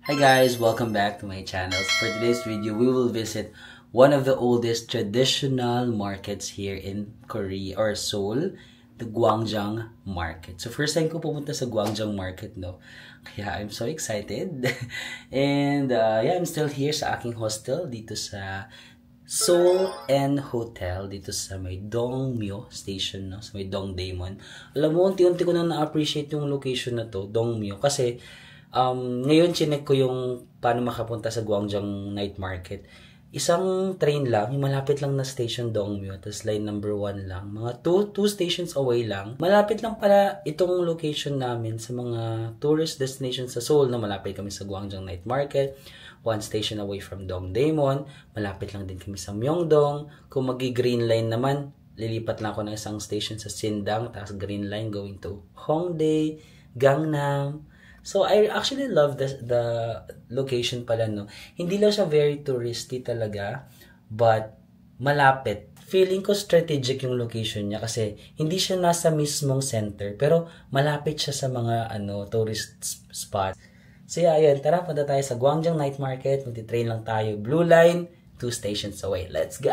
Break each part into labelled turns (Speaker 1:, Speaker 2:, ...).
Speaker 1: Hi guys, welcome back to my channel. For today's video, we will visit one of the oldest traditional markets here in Korea or Seoul, the Gwangjang Market. So first time ko pumunta sa Gwangjang Market, no? Kaya I'm so excited. And yeah, I'm still here sa aking hostel dito sa Seoul N Hotel dito sa may Dongmyo Station, no? Sa may Dongdaemun. Alam mo, unti-unti ko na na-appreciate yung location na to, Dongmyo, kasi ngayon chinek ko yung paano makapunta sa Gwangjang Night Market. Isang train lang, yung malapit lang na station Dongmyo, tapos line number 1 lang. Mga 2 stations away lang. Malapit lang pala itong location namin sa mga tourist destinations sa Seoul, na malapit kami sa Gwangjang Night Market. 1 station away from Dongdaemun. Malapit lang din kami sa Myeongdong. Kung magi-green line naman, lilipat lang ako ng isang station sa Sindang, tapos green line going to Hongdae, Gangnam. So, I actually love the location pala, no? Hindi lang siya very touristy talaga, but malapit. Feeling ko strategic yung location niya kasi hindi siya nasa mismong center, pero malapit siya sa mga tourist spot. So, yeah, ayun. Tara, punta tayo sa Gwangjang Night Market. Magti-train lang tayo. Blue Line, 2 stations away. Let's go!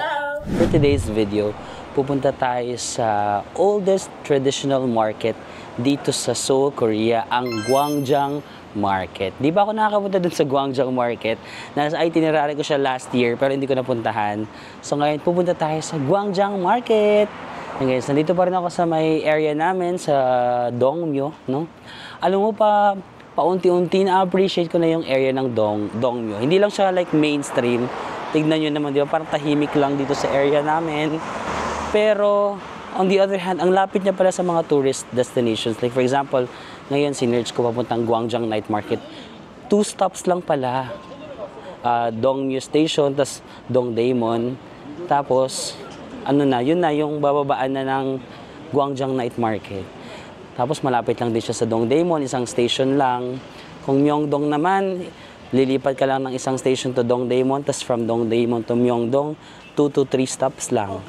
Speaker 1: For today's video, pupunta tayo sa oldest traditional market dito sa Seoul, Korea, ang Gwangjang Market. Di ba ako nakakapunta dun sa Gwangjang Market? Nasa itinerary ko siya last year pero hindi ko napuntahan. So ngayon, pupunta tayo sa Gwangjang Market. And guys, nandito pa rin ako sa may area namin sa Dongmyo, no? Alam mo pa, paunti-unti na-appreciate ko na yung area ng Dongmyo. Hindi lang siya like mainstream. Tignan nyo naman, di ba? Parang tahimik lang dito sa area namin. Pero on the other hand, ang lapit niya pala sa mga tourist destinations. Like for example, ngayon sinerge ko papuntang Gwangjang Night Market. 2 stops lang pala. Dongmyo Station, tas Dongdaemun. Tapos, yun na yung bababaan na ng Gwangjang Night Market. Tapos malapit lang din siya sa Dongdaemun, isang station lang. Kung Myeongdong naman, lilipat ka lang ng isang station to Dongdaemun, tas from Dongdaemun to Myeongdong, 2 to 3 stops lang.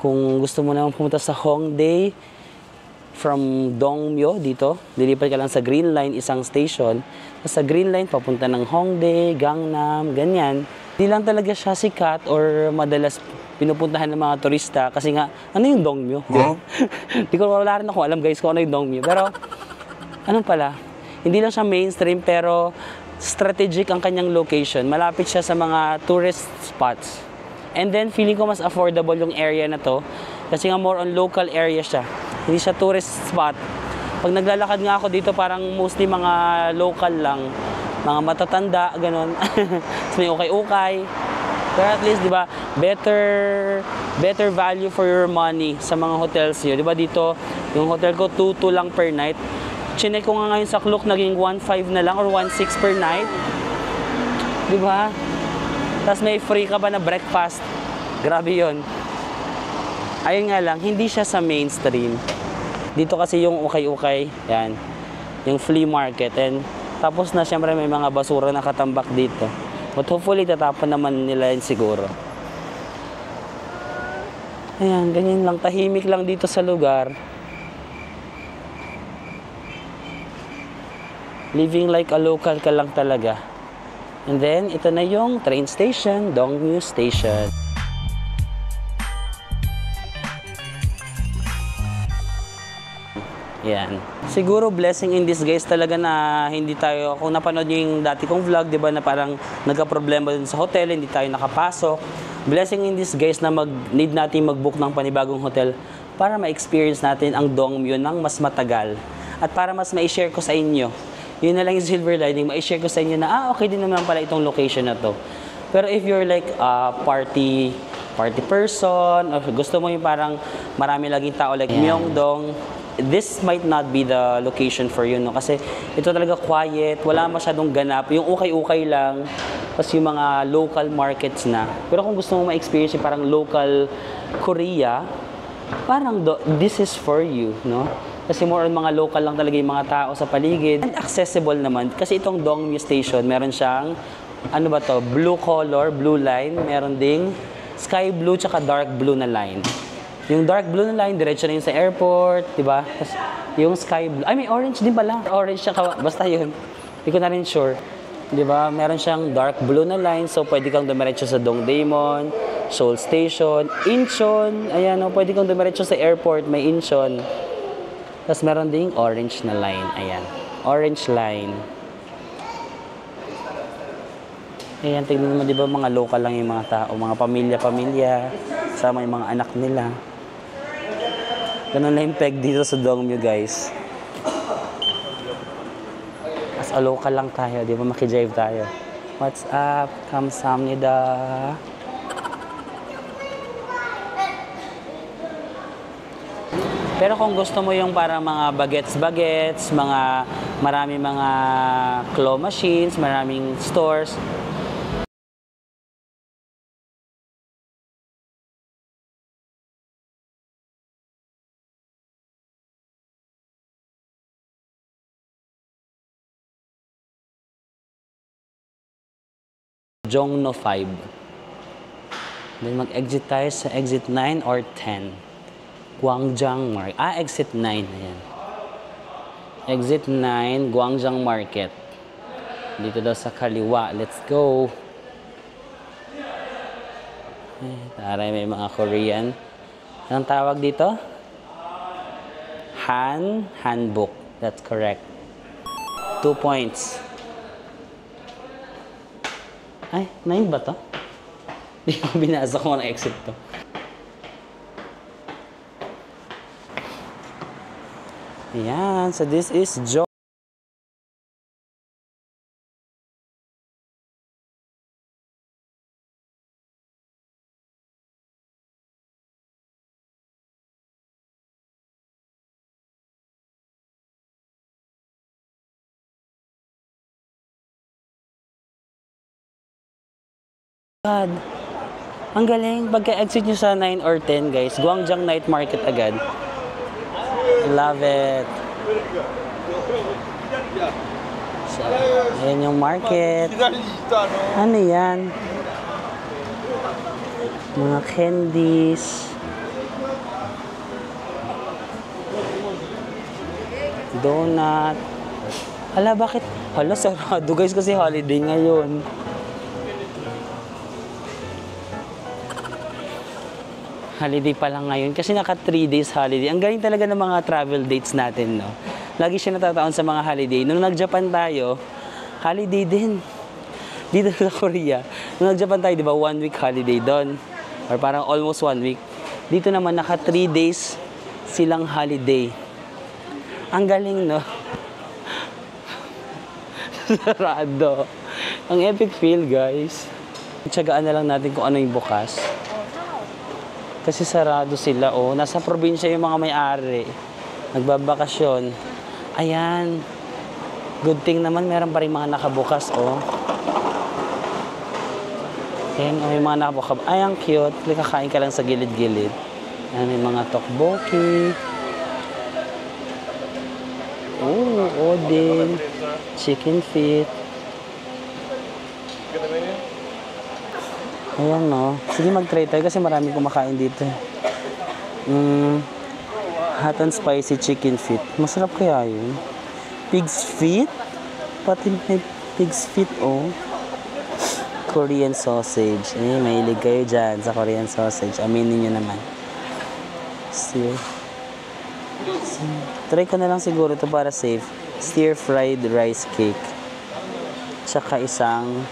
Speaker 1: Kung gusto mo naman pumunta sa Hongdae, from Dongmyo dito, lilipat ka lang sa Green Line, isang station. Sa Green Line, papunta ng Hongdae, Gangnam, ganyan. Hindi lang talaga siya sikat or madalas pinupuntahan ng mga turista kasi nga, ano yung Dongmyo? Hindi ko wala rin ako alam guys kung ano yung Dongmyo. Pero, hindi lang siya mainstream pero strategic ang kanyang location. Malapit siya sa mga tourist spots. And then, feeling ko mas affordable yung area na to. Kasi nga more on local area siya. Hindi siya tourist spot. Pag naglalakad nga ako dito, parang mostly mga local lang. Mga matatanda, ganun. May ukay-ukay. Pero at least, di ba, better value for your money sa mga hotels nyo. Di ba dito, yung hotel ko, 2.2 lang per night. Chinek ko nga ngayon sa Klook, naging 1.5 na lang or 1.6 per night. Di ba? Tapos may free ka ba na breakfast? Grabe yun. Ayun nga lang, hindi siya sa mainstream. Dito kasi yung ukay-ukay, yan. Yung flea market. And tapos na siyempre may mga basura na katambak dito. But hopefully tatapon naman nila yun siguro. Ayan, ganyan lang. Tahimik lang dito sa lugar. Living like a local ka lang talaga. And then, ito na yung train station, Dongmyo Station. Yan. Siguro blessing in disguise talaga na hindi tayo, kung napanood nyo yung dati kong vlog, di ba, na parang nagka-problema dun sa hotel, hindi tayo nakapasok. Blessing in disguise na need natin mag-book ng panibagong hotel para ma-experience natin ang Dongmyo ng mas matagal. At para mas ma-share ko sa inyo. Yun na lang yung silver lining, ma-share ko sa inyo na, okay din naman pala itong location na to. Pero if you're like a party person, or gusto mo yung parang marami laging tao like Myeongdong, this might not be the location for you, no? Kasi ito talaga quiet, wala masyadong ganap, yung ukay-ukay lang, tapos yung mga local markets na. Pero kung gusto mo ma-experience yung parang local Korea, parang this is for you, no? Kasi more on mga local lang talaga yung mga tao sa paligid. And accessible naman. Kasi itong Dongmyo Station, meron siyang, blue color, blue line. Meron ding sky blue tsaka dark blue na line. Yung dark blue na line, diretso na yun sa airport, di ba? Yung sky blue, may orange din pala. Orange tsaka, basta yun. Hindi ko na rin sure. Di ba? Meron siyang dark blue na line, so pwede kang dumiretso sa Dongdaemun, Seoul Station, Incheon. Ayan, oh, pwede kang dumiretso sa airport, may Incheon. Tapos meron ding orange na line. Ayan, orange line. Ayan, tignan mo, di ba, mga local lang yung mga tao, mga pamilya-pamilya, sama yung mga anak nila. Ganun lang yung peg dito sa Dongmyo, guys. As a local lang tayo, di ba, makijive tayo. What's up? Kamsahamnida. Pero kung gusto mo yung para mga bagets-bagets, marami mga claw machines, maraming stores, Jongno 5. Then mag-exit tayo sa exit 9 or 10. Gwangjang Market. Exit 9. Ayan. Exit 9, Gwangjang Market. Dito daw sa kaliwa. Let's go. Taray, may mga Korean. Anong tawag dito? Hanbok. That's correct. 2 points. Ay, 9 ba to? Hindi ko binasa kung ano exit to. Ayan, so this is Jo. God. Ang galing. Pagka-exit nyo sa 9 or 10, guys, Gwangjang Night Market agad. Love it. So, ayan yung market. Ano yan? Mga candies. Donut. Hala, bakit? Hala, sarado guys kasi holiday ngayon. Holiday pa lang ngayon kasi naka 3 days holiday. Ang galing talaga ng mga travel dates natin, no? Lagi siya natataon sa mga holiday. Nung nag-Japan tayo, holiday din. Dito sa Korea. Nung nag-Japan tayo, di ba, 1 week holiday doon. Or parang almost 1 week. Dito naman, naka 3 days silang holiday. Ang galing, no? Sarado. Ang epic feel, guys. Tsagaan na lang natin kung ano yung bukas. Kasi sarado sila, oh. Nasa probinsya yung mga may-ari. Nagbabakasyon. Ayan. Good thing naman, meron pa rin mga nakabukas, oh. Ayan, oh, yung mga nakabukas. Ay, ang cute. Kakain ka lang sa gilid-gilid. Ayan, may mga tteokbokki. Oh, oden. Chicken feet. Ayan, no. Sige, mag-try tayo kasi marami kumakain dito. Hot and spicy chicken feet. Masarap kaya yun? Pig's feet? Pati may pig's feet, oh. Korean sausage. Mahilig kayo dyan sa Korean sausage. Aminin nyo naman. Try ko na lang siguro ito para safe. Stir-fried rice cake. Tsaka isang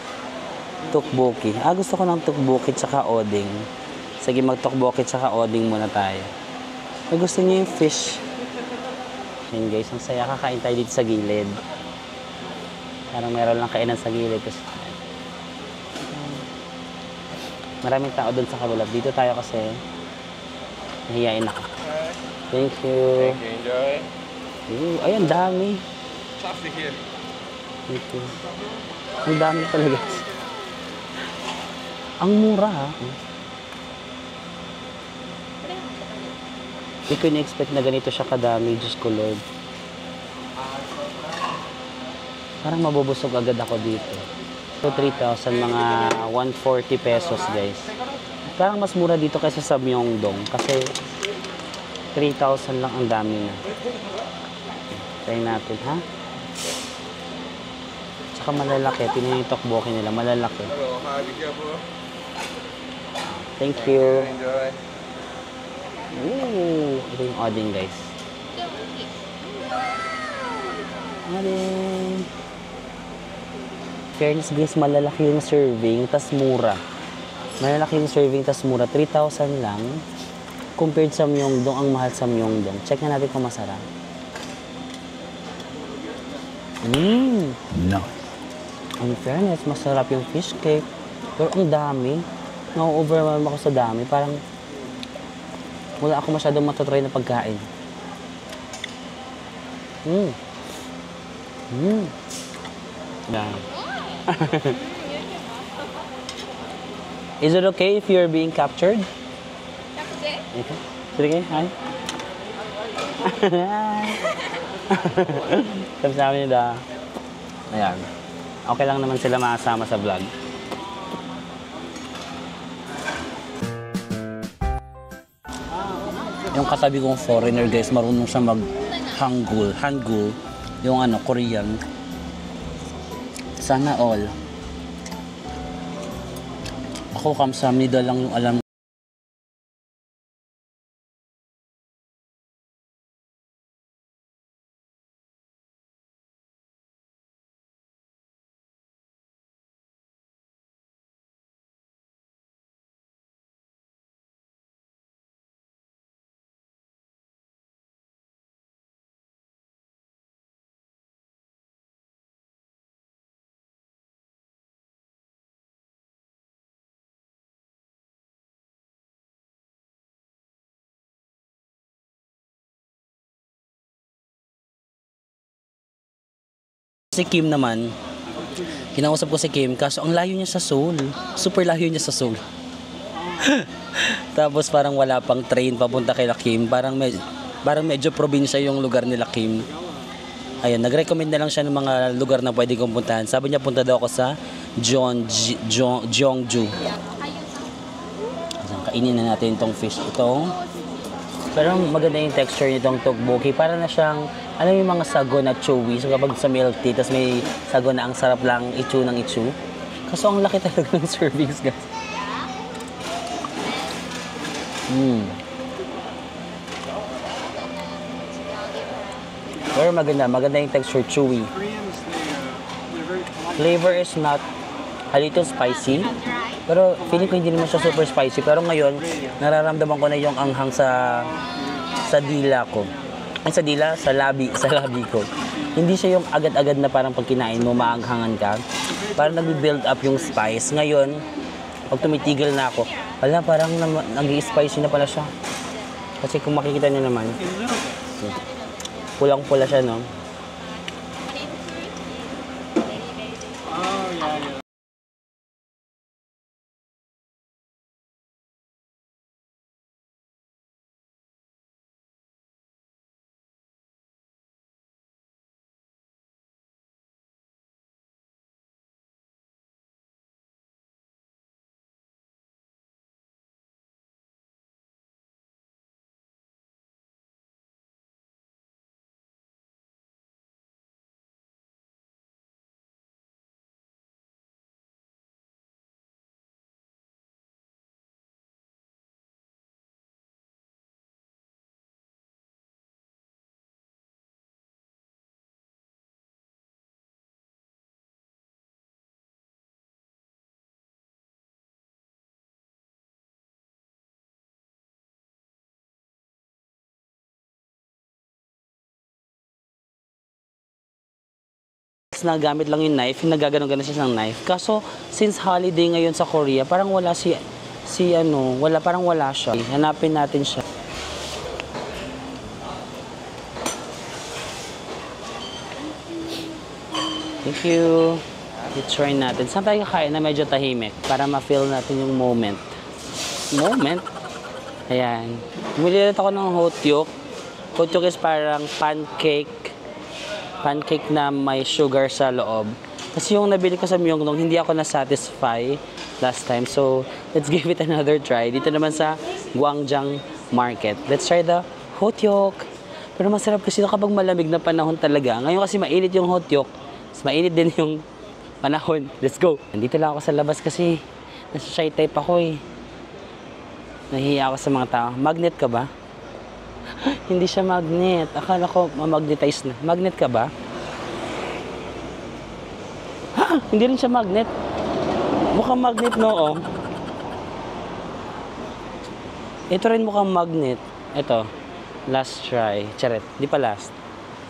Speaker 1: tteokbokki. Gusto ko ng tteokbokki tsaka oding. Sige, mag-tteokbokki tsaka oding muna tayo. Gusto niyo yung fish. Ayan guys, ang saya. Kakain tayo dito sa gilid. Parang meron lang kainan sa gilid. Kasi maraming tao doon sa kabila. Dito tayo kasi nahiyain ako. Thank you.
Speaker 2: Thank you. Enjoy.
Speaker 1: Ay, ang dami.
Speaker 2: Plastic here.
Speaker 1: Thank you. Ang dami talaga. Ang mura, ha? Hindi ko na-expect na ganito siya kadami. Diyos ko, Lord. Parang mabubusog agad ako dito. So, 3,000, mga 140 pesos, guys. Parang mas mura dito kaysa sa Myeongdong. Kasi 3,000 lang, ang dami na. Try natin, ha? Tsaka pinakamalalaki. Tingnan yung tteokbokki nila, malalaki. Thank you.
Speaker 2: Enjoy.
Speaker 1: Ooh, ito yung odin, guys. Odin. Fairness, guys, malalaki yung serving, tas mura. Malalaki yung serving, tas mura. 3,000 lang. Compared sa Myeongdong, ang mahal sa Myeongdong. Check na natin kung masarap. No. In fairness, masarap yung fish cake. Pero ang dami. Na-overwhelm ako sa dami. Parang wala ako masyadong matatry na pagkain. Yeah. Is it okay if you're being captured? Okay. Sige, hi. Sabi nila, ayan. Okay lang naman sila makasama sa vlog. Yung katabi kong foreigner, guys, marunong siya mag-hangul. Hangul, yung ano, Korean. Sana all. Ako, kamsamnida lang yung alam. Si Kim naman, kinausap ko si Kim, kaso ang layo niya sa Seoul. Super layo niya sa Seoul. Tapos parang wala pang train papunta kay Kim. Parang medyo probinsya yung lugar nila Kim. Ayun, nag-recommend na lang siya ng mga lugar na pwede kong puntahan. Sabi niya punta daw ako sa Jeongju. Kainin na natin itong fish. Pero maganda yung texture nitong tteokbokki. Para na siyang, alam yung mga sago na chewy. So kapag sa milk tea, tapos may sago na ang sarap lang ichu ng ichu. Kaso ang laki talaga ng servings, guys. Pero maganda yung texture, chewy. Flavor is not a little spicy. Pero feeling ko hindi naman siya super spicy. Pero ngayon, nararamdaman ko na yung anghang sa dila ko. Ay, sa labi ko. Hindi siya yung agad-agad na parang pag kinain mo, maanghangan ka. Parang nag-build up yung spice. Ngayon, pag tumitigil na ako, wala, parang nag-i-spicy na pala siya. Kasi kung makikita nyo naman, pulang-pula siya, no? Na gamit lang yung knife, yung nagaganon-ganon siya ng knife. Kaso, since holiday ngayon sa Korea, parang wala parang wala siya. Hanapin natin siya. Thank you. I-try natin. Saan tayo kakain na medyo tahimik para ma-feel natin yung moment. Ayan. Bumili ulit ako ng hotyok. Hotyok is parang pancake na may sugar sa loob. Kasi yung nabili ko sa Myeongdong, hindi ako na-satisfy last time. So, let's give it another try. Dito naman sa Gwangjang Market. Let's try the hotyok. Pero masarap kasi kapag malamig na panahon talaga. Ngayon kasi mainit yung hotyok. Mas mainit din yung panahon. Let's go! Nandito lang ako sa labas kasi nasa shy type ako eh. Nahihiya ako sa mga tao. Magnet ka ba? Hindi siya magnet. Akala ko ma-magnetize na. Magnet ka ba? Hindi rin siya magnet. Mukhang magnet, no? Ito rin mukhang magnet. Ito. Last try. Charet. Di pa last.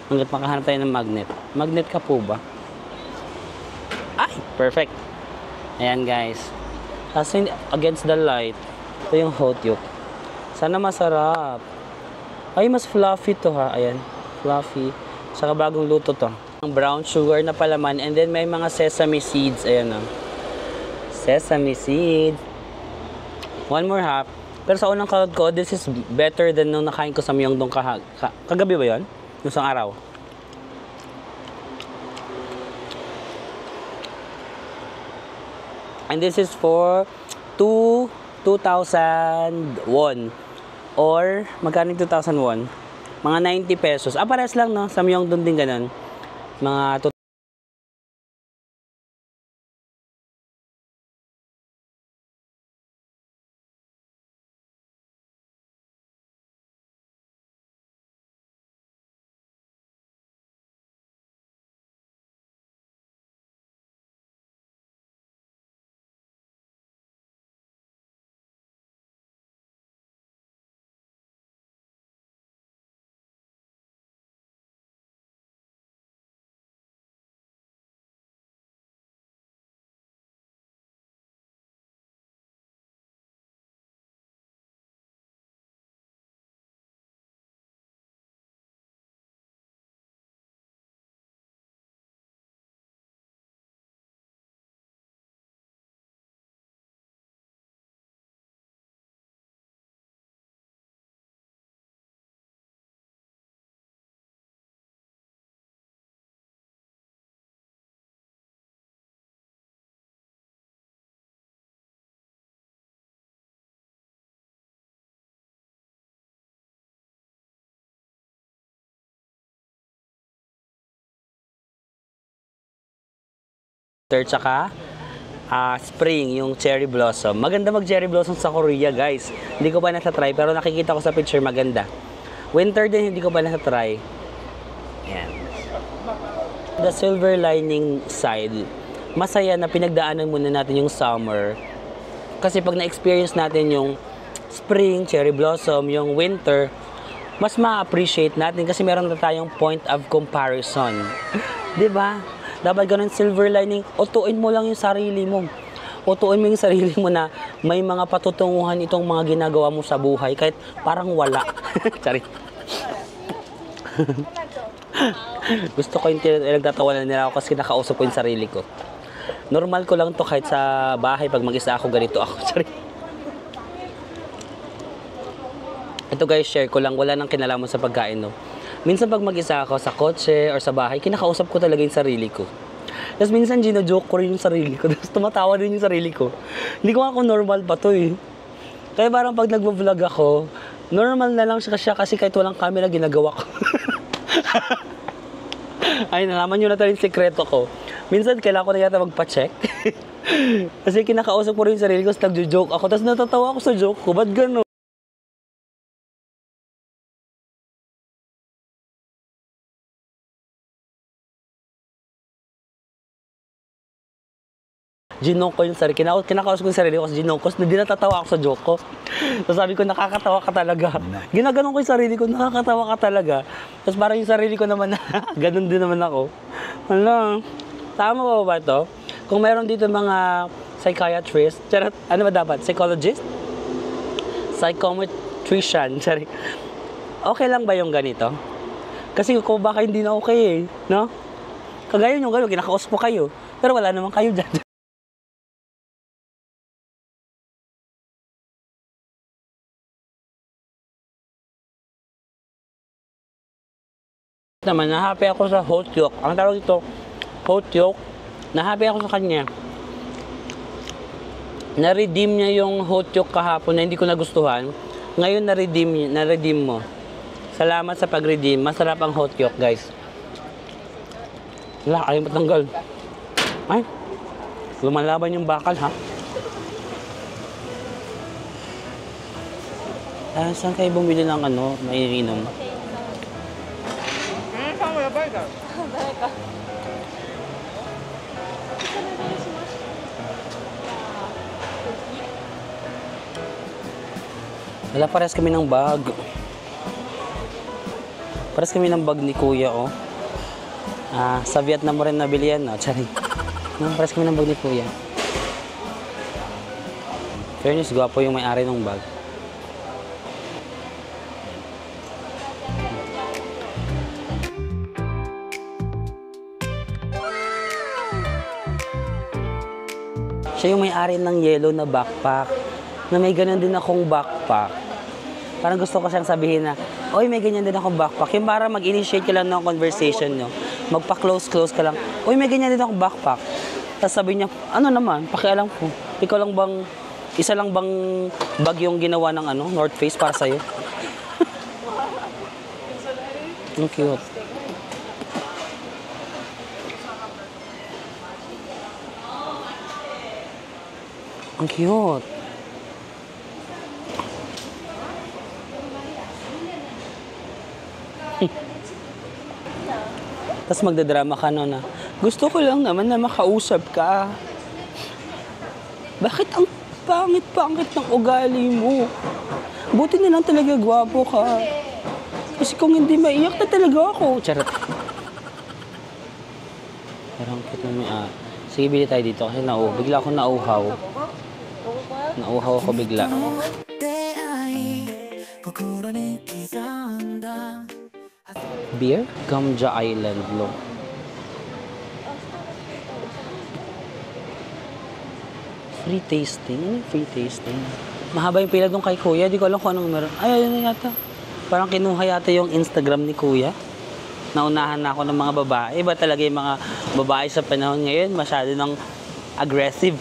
Speaker 1: Hanggat makahanap tayo ng magnet. Magnet ka po ba? Ay! Perfect. Ayan, guys. Kasi against the light. Ito yung hot yolk. Sana masarap. Ay, mas fluffy to ha. Ayan. Fluffy. Saka bagong luto to. Brown sugar na palaman. And then may mga sesame seeds. Ayan o. Sesame seeds. One more half. Pero sa unang count ko, this is better than nung nakain ko sa Myeongdong kagabi ba yun? Yung isang araw. And this is for 2,000 won. Or, magkano 2,000 won? Mga 90 pesos. Ah, pares lang, no? Sa Myeongdong din ganun. Mga tsaka spring, yung cherry blossom. Maganda mag cherry blossom sa Korea, guys. Hindi ko pa nasa-try, pero nakikita ko sa picture maganda. Winter din, hindi ko pa nasa-try. Yan. The silver lining side, masaya na pinagdaanan muna natin yung summer. Kasi pag na-experience natin yung spring, cherry blossom, yung winter, mas ma-appreciate natin kasi meron na tayong point of comparison. 'Di ba? Dapat ganun silver lining, utuin mo lang yung sarili mo. Utuin mo yung sarili mo na may mga patutunguhan itong mga ginagawa mo sa buhay kahit parang wala. Sorry. Gusto ko yung nagtatawanan nila ako kasi nakausap ko yung sarili ko. Normal ko lang to kahit sa bahay pag mag-isa ako ganito ako. Sorry. Ito guys, share ko lang, wala nang kinalaman sa pagkain, no. Minsan pag mag-isa ako sa kotse or sa bahay, kinakausap ko talaga yung sarili ko. Tapos minsan gino-joke ko rin yung sarili ko. Tapos tumatawa din yung sarili ko. Hindi ko nga kung normal pa to eh. Kaya parang pag nagvo-vlog ako, normal na lang siya kasi kahit walang camera ginagawa ko. Ay, nalaman nyo na tayo yung sekreto ko. Minsan kailangan ko na yata magpa-check. Kasi kinakausap ko rin yung sarili ko, tapos nagjo-joke ako. Tapos natatawa ako sa joke ko. Ba't gano'n? Ginong ko yung sarili. Kinakausap ko yung sarili ko kasi ginong ko. Hindi natatawa ako sa joke ko. So sabi ko, nakakatawa ka talaga. Ginaganon ko yung sarili ko, nakakatawa ka talaga. Tapos parang yung sarili ko naman, ganun din naman ako. Ano, tama ba ito? Kung meron dito mga psychiatrist, ano ba dapat? Psychologist? Psychometrician, sorry. Okay lang ba yung ganito? Kasi kung baka hindi na okay eh, no? Kagaya yung gano'n, kinakausap po kayo. Pero wala naman kayo dyan. Naman, na-happy ako sa hot yolk. Ang tawag ito, hot yolk. Na-happy ako sa kanya. Na-redeem niya yung hot yolk kahapon na hindi ko nagustuhan. Ngayon na-redeem mo. Salamat sa pag-redeem. Masarap ang hot yolk, guys. Wala, ayaw matanggal. Ay,
Speaker 2: Lumalaban yung bakal, ha? Saan kayo bumili ng ano, maiinom? Wala, pares kami ng bag. Pares kami ng bag ni Kuya, oh. Sa Vietnam mo rin nabili yan, no? Tsari. Pares kami ng bag ni Kuya. Fairness, gwapo yung may-ari ng bag. Siya yung may-ari ng yellow na backpack. Na may ganun din akong backpack. Parang gusto ko siyang sabihin na, oy, may ganyan din akong backpack. Yung para mag-initiate ka lang ng conversation nyo. Magpa-close-close ka lang. Oy, may ganyan din akong backpack. Tapos sabi niya, ano naman, pakialam ko. Ikaw lang bang, isa lang bang bag yung ginawa ng ano, North Face para sa'yo? Ang cute. Ang cute. Tapos magdadrama ka no na, gusto ko lang naman na makausap ka. Bakit ang pangit-pangit ng ugali mo? Buti na lang talaga gwapo ka. Kasi kung hindi maiyak na talaga ako. Charot. Parang cute na may Sige, bili tayo dito kasi bigla ako nauhaw. Nauhaw ako bigla. Beer? Gamja Island Lo. Free tasting? Ano free tasting? Mahaba yung pila doon kay Kuya. Di ko alam kung anong meron. Ay, ayun na yata. Parang kinuha yata yung Instagram ni Kuya. Naunahan na ako ng mga babae. Iba talaga yung mga babae sa panahon ngayon. Masyado ng aggressive.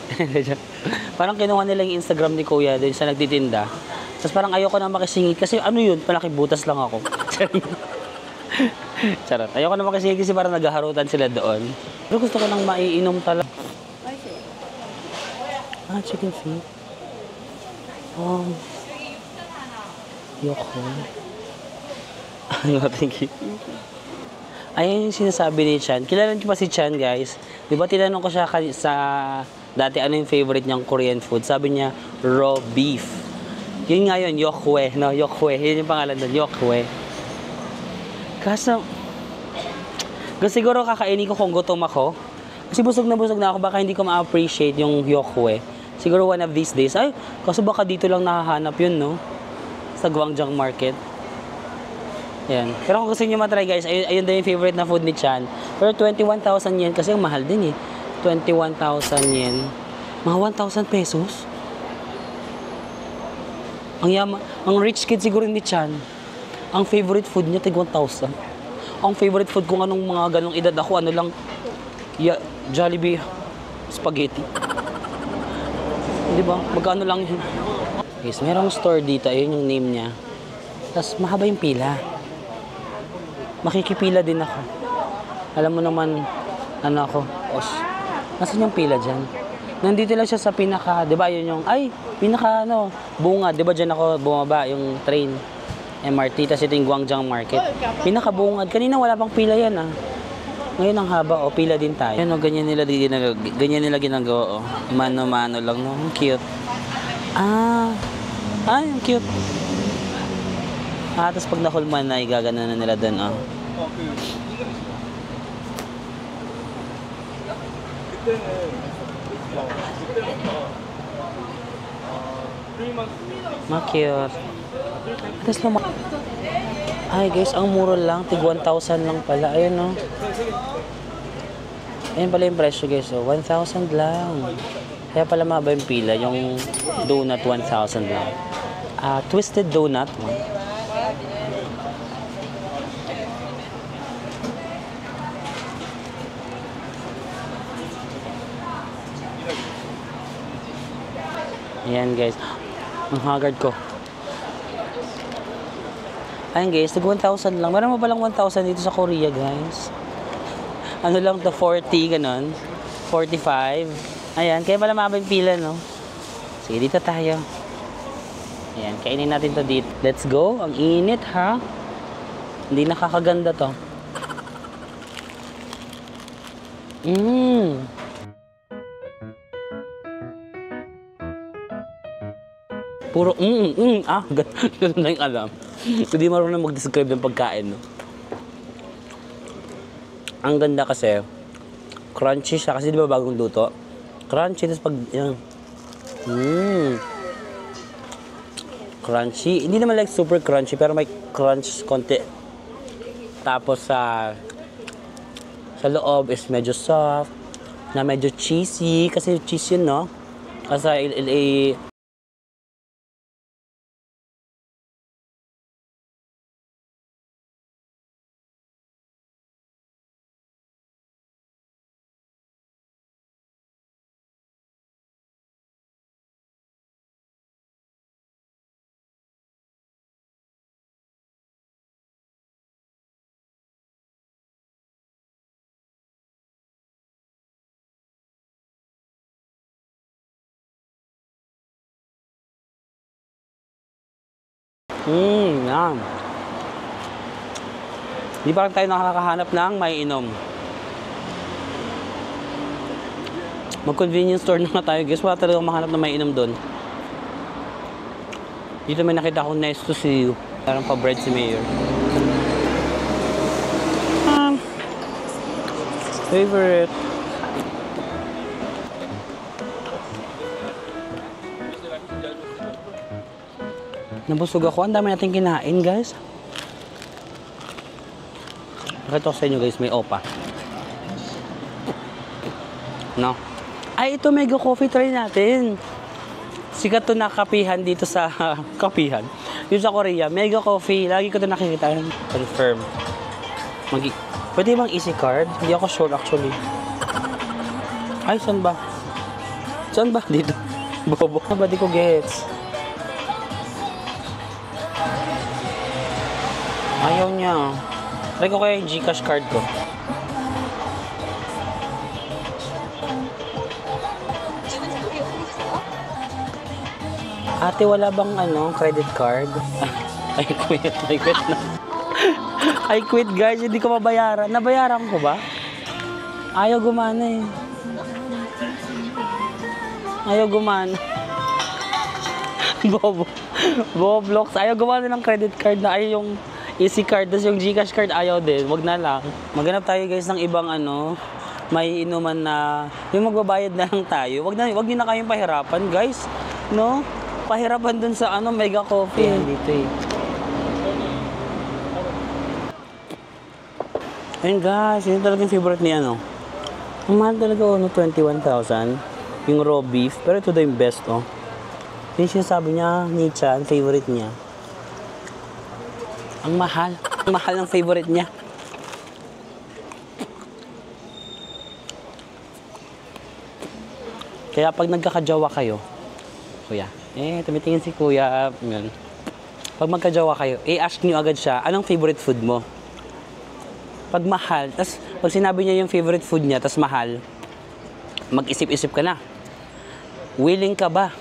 Speaker 2: Parang kinuha nila yung Instagram ni Kuya doon sa nagtitinda. Tapos parang ayoko na makisingit. Kasi ano yun? Palaki butas lang ako. Charot. Ayoko na makisingit kasi parang naghaharutan sila doon. Pero gusto ko nang maiinom talaga. Chicken feet. Yoko. Thank you. Ayun yung sinasabi ni Chan. Kilala niyo pa si Chan, guys. Di ba tinanong ko siya sa dati ano yung favorite niyang Korean food. Sabi niya, raw beef. Yun nga yun, Yokhwe. No? Yokhwe. Yun yung pangalan doon, Yokhwe. Kaso, siguro kakainin ko kung gutom ako. Kasi busog na ako. Baka hindi ko ma-appreciate yung Yokhwe. Siguro one of these days. Ay, kaso baka dito lang nahahanap yun, no? Sa Gwangjang Market. Yan. Pero kung gusto niyo matry, guys, ayun din yung favorite na food ni Chan. Pero 21,000 yen kasi ang mahal din eh. 21,000 yen. Mga 1,000 pesos. Ang yaman. Ang rich kid siguro ni Chan. Ang favorite food niya, tig 1,000. Ang favorite food kung anong mga ganong edad ako, ano lang, Jollibee spaghetti. Di ba? Magkano lang yun? Guys, merong store dito. Ayun yung name niya. Tapos mahaba yung pila. Makikipila din ako. Alam mo naman, ano ako, nasan yung pila dyan? Nandito lang siya sa pinaka, di ba yun yung, pinaka bunga, di ba dyan ako bumaba, yung train, MRT, tas ito yung Gwangjang Market. Pinaka bungad, kanina wala pang pila yan Ngayon ang haba, pila din tayo. Yan ganyan nila ginagawa, mano-mano lang, no? Ang cute. Ang cute. Tapos pag nahulman na, igagana na nila doon, Ma-cute. Tapos ay guys, ang mura lang, tig 1,000 lang pala. Ayun, no? Ayun pala yung presyo, guys. 1,000 lang. Kaya pala maba yung pila, yung donut 1,000 lang. Twisted donut. Ayan guys. Ang haggard ko. Ayan guys, tig 1,000 lang. Meron mo palang 1,000 dito sa Korea guys. Ano lang to, 40 ganon. 45. Ayan, kaya pala mabing pila, no? Sige, dito tayo. Ayan, kainin natin to dito. Let's go. Ang init, ha? Hindi nakakaganda to. Puro, ganun na yung alam. Hindi marunong mag-describe ng pagkain, no? Ang ganda kasi, crunchy siya kasi di ba bagong luto? Crunchy, tapos pag, yan. Crunchy. Hindi naman like super crunchy, pero may crunch konti. Tapos sa loob is medyo soft, na medyo cheesy, kasi cheese yun, no? Kasi yan. Di parang tayo nakakahanap ng may inom. Mag-convenience store na nga tayo, guys. Wala talagang mahanap na may inom doon. Dito may nakita akong nice to see you. Parang pa-bread si Mayor. Favorite. Nabusog ako. Ang dami natin kinain, guys. Nakita ko sa inyo, guys. May opa. No? Ay, ito mega coffee try natin. Sikat to na kapihan dito sa kapihan. Dito sa Korea, mega coffee. Lagi ko to nakikita. Confirm. Pwede bang easy card? Hindi ako sure actually. Ay, saan ba? Saan ba? Dito. Bobo. Ba di ko gets? Ayaw niya. Try ko kaya yung Gcash card ko. Ate, wala bang credit card? I quit na. I quit, guys. Hindi ko mabayaran. Nabayaran ko ba? Ayaw gumana eh. Ayaw gumana. Boblocks. Ayaw gumana ng credit card na ayaw yung easy card. Tapos yung Gcash card ayaw din. Wag na lang. Maghanap tayo, guys, ng ibang may inuman na yung magbabayad na lang tayo. Wag niyo na kayong pahirapan, guys. No? Pahirapan dun sa mega coffee. Ayan, dito eh. Ayun, guys, yun talaga yung favorite ni Ang mahal talaga 21,000 yung raw beef, pero ito daw yung best yung sinasabi niya ni Chan, favorite niya. Ang mahal ng favorite niya. Kaya pag nagkakajawa kayo, kuya, tumitingin si kuya, yun. Pag magkajawa kayo, ask niyo agad siya, anong favorite food mo? Pag mahal, tas pag sinabi niya yung favorite food niya, tas mahal, mag-isip-isip ka na. Willing ka ba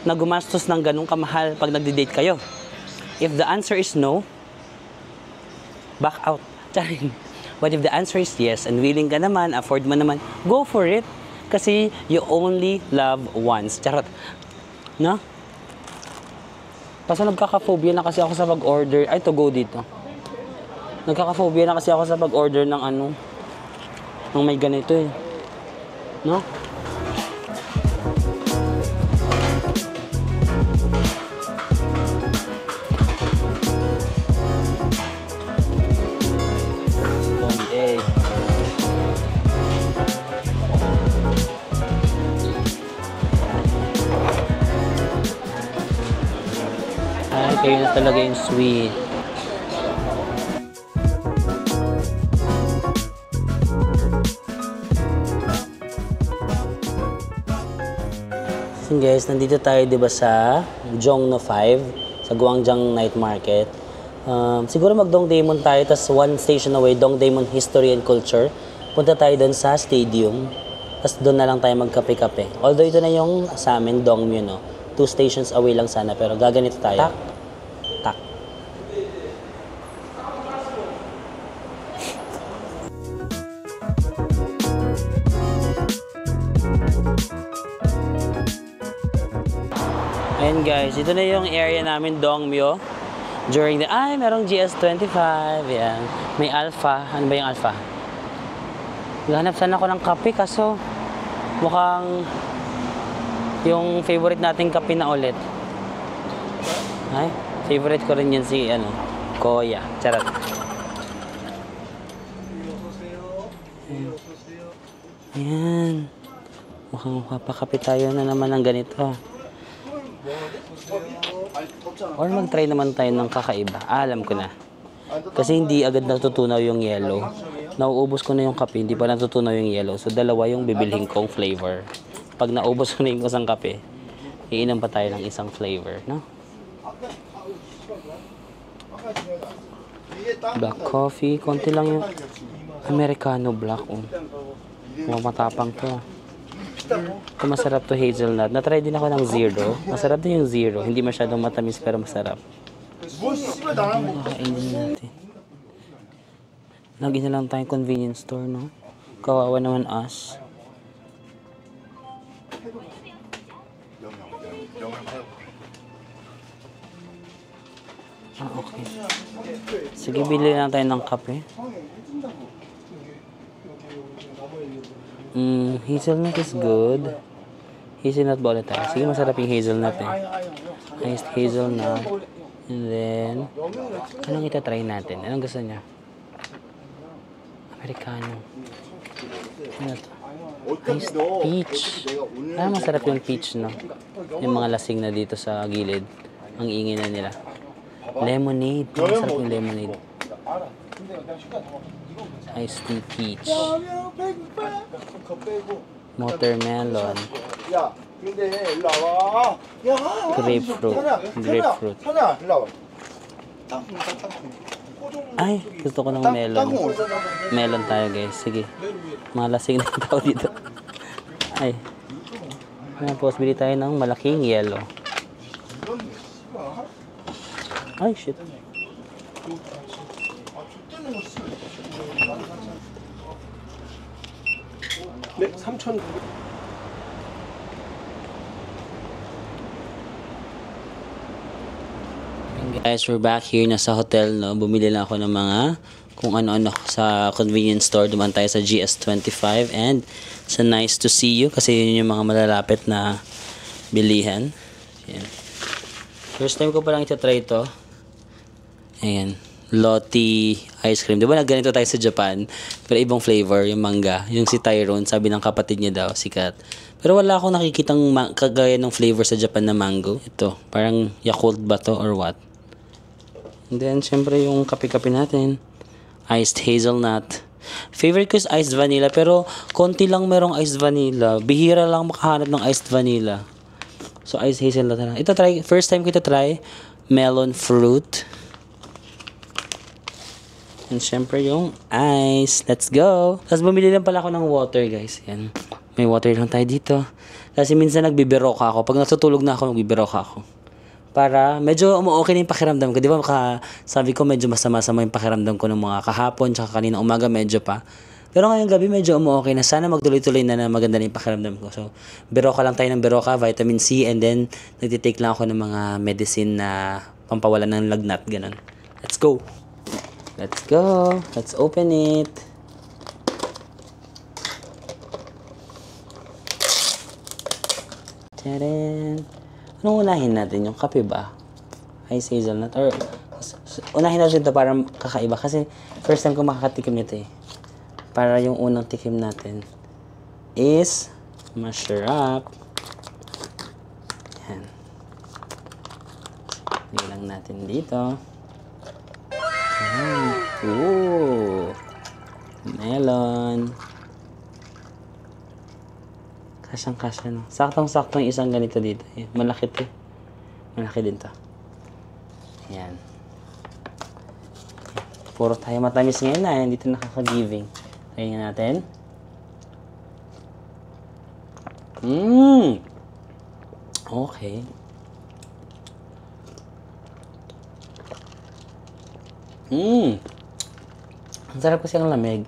Speaker 2: na gumastos ng ganung kamahal pag nagdi-date kayo? If the answer is no, back out. But if the answer is yes, and willing ka naman, afford mo naman, go for it. Kasi you only love once. Charot. No? Kasi nagkaka-phobia na kasi ako sa pag-order. Ay, to go dito. Nagkaka-phobia na kasi ako sa pag-order ng ng may ganito eh. No? Ay, kayo na talaga yung sweet. So guys, nandito tayo 'di ba sa Jongno 5 sa Gwangjang Night Market. Siguro mag-Dongdaemun tayo, tas one station away, Dongdaemun History and Culture. Punta tayo doon sa stadium. Tapos doon na lang tayo magkape-kape. Although ito na yung sa amin, Dongmyo, no? 2 stations away lang sana, pero gaganito tayo. Tak. Tak. Ayan guys, ito na yung area namin, Dongmyo. During the, merong GS25. Yan. May Alpha. Ano ba yung Alpha? Gahanap sana ako ng kape, kaso mukhang yung favorite nating kape na ulit. Ay, favorite ko rin yun si, Koya. Charot. Ayan. Mukhang mapakape tayo na naman ng ganito. Or mag-try naman tayo ng kakaiba. Alam ko na. Kasi hindi agad natutunaw yung yellow. Nauubos ko na yung kape, hindi pa natutunaw yung yellow. So, dalawa yung bibilhin kong flavor. Pag naubos ko na yung isang kape, iinom pa tayo ng isang flavor, no? Black coffee. Konti lang yung Americano black. Matapang to. Ito masarap to, hazelnut. Na-try din ako ng zero. Masarap din yung zero. Hindi masyadong matamis pero masarap. Kakainin natin. Lagi na lang tayong convenience store, no? Kawawa naman us. Okay. Sige, bili lang tayo ng kape. Hazelnut is good. Hazelnut ba ulit tayo? Sige, masarap yung hazelnut eh. Iced hazelnut. And then, anong itatry natin? Anong gusto niya? Americano. Ano to? Iced peach. Masarap yung peach, no? Yung mga lasing na dito sa gilid. Ang ingay na nila. Lemonade. Masarap yung lemonade. Iced tea peach. Watermelon. Grapefruit. Grapefruit. Ay, gusto ko ng melon. Melon tayo, guys. Sige. Malasing na yung tao dito. Ay. Tapos, bili tayo ng malaking yellow. Ay, shit.
Speaker 3: 네, 3,000.
Speaker 2: Guys, we're back here na sa hotel, no? Bumili lang ako ng mga kung ano-ano sa convenience store. Dumaan tayo sa GS25 and sa Nice to See You kasi yun yung mga malalapit na bilihan. Ayan. First time ko palang ito-try ito. Ayan. Loti ice cream. Diba nagganito tayo sa Japan? Pero ibang flavor, yung manga. Yung si Tyrone, sabi ng kapatid niya daw, sikat. Pero wala akong nakikitang kagaya ng flavor sa Japan na mango. Ito, parang Yakult ba to or what? And then, syempre yung kape-kape natin. Iced hazelnut. Favorite ko is iced vanilla, pero konti lang merong iced vanilla. Bihira lang makahanap ng iced vanilla. So, iced hazelnut na lang. Ito try, first time ko ito try, melon fruit. And syempre yung ice. Let's go! Tapos bumili lang pala ako ng water, guys. Yan. May water lang tayo dito. Kasi minsan nagbibiroka ako. Pag natutulog na ako, nagbibiroka ako. Para medyo okay na yung pakiramdam ko. Di ba sabi ko medyo masama-sama yung pakiramdam ko ng mga kahapon tsaka kanina umaga medyo pa. Pero ngayong gabi medyo okay na. Sana magtuloy-tuloy na maganda na yung pakiramdam ko. So, biroka lang tayo ng biroka, vitamin C, and then nagtitake lang ako ng mga medicine na pampawalan ng lagnat. Ganun. Let's go! Let's go. Let's open it. Tadaan. Anong unahin natin? Yung kape ba? Ice hazelnut? Or unahin natin ito para kakaiba. Kasi first time ko makakatikim nito eh. Para yung unang tikim natin is masarap. Yan. Lagyan lang natin dito. Ooh, melon. Kasyang-kasya, no? Saktong-saktong isang ganito dito. Malaki to. Malaki din to. Ayan. Puro tayo matamis ngayon na. Hindi ito nakaka-giving. Try nga natin. Okay. Ang sarap kasi ang lamig.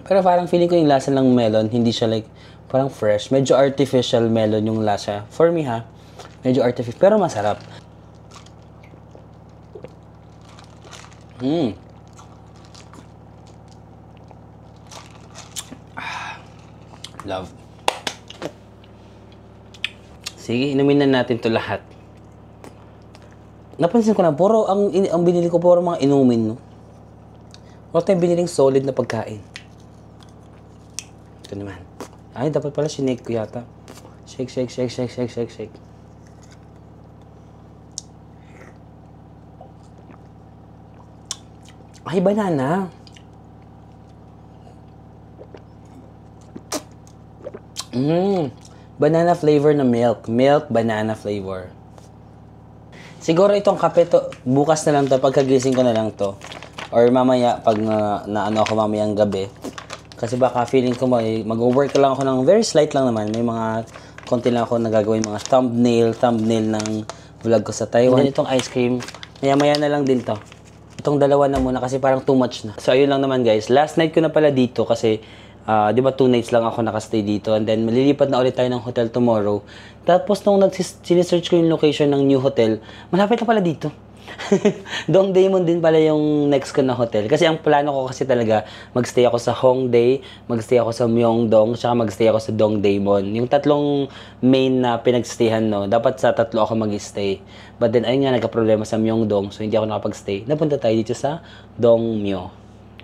Speaker 2: Pero parang feeling ko yung lasa ng melon, hindi siya like, parang fresh. Medyo artificial melon yung lasa. For me ha, medyo artificial. Pero masarap. Love. Sige, inumin na natin to lahat. Napansin ko na, puro ang binili ko puro mga inumin, no? Wala tayong biniling solid na pagkain. Ito naman. Ay, dapat pala sinake ko yata. Shake, shake, shake, shake, shake, shake, shake. Ay, banana. Banana flavor na milk. Milk, banana flavor. Siguro itong kape to, bukas na lang to, pagkagising ko na lang to. Or mamaya, pag na ako mamayang gabi. Kasi baka feeling ko mag-work lang ako ng very slight lang naman. May mga konti lang ako nagagawin mga thumbnail ng vlog ko sa Taiwan. And itong ice cream, maya-maya na lang din to. Itong dalawa na muna kasi parang too much na. So ayun lang naman guys. Last night ko na pala dito kasi di ba 2 nights lang ako nakastay dito and then malilipat na ulit tayo ng hotel tomorrow. Tapos nung sinesearch ko yung location ng new hotel, malapit na pala dito. Dongdaemun din pala yung next ko na hotel. Kasi ang plano ko kasi talaga, magstay ako sa Hongdae, magstay ako sa Myeongdong, saka magstay ako sa Dongdaemun. Yung tatlong main na pinagstayhan, no, dapat sa tatlo ako mag-stay. But then, ayun nga, nagka-problema sa Myeongdong, so hindi ako nakapag-stay. Napunta tayo dito sa Dongmyo.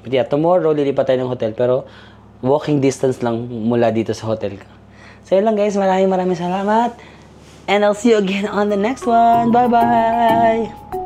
Speaker 2: But yeah, tomorrow, lilipat tayo ng hotel, pero walking distance lang mula dito sa hotel ka. So yun lang guys, maraming salamat. And I'll see you again on the next one. Bye-bye!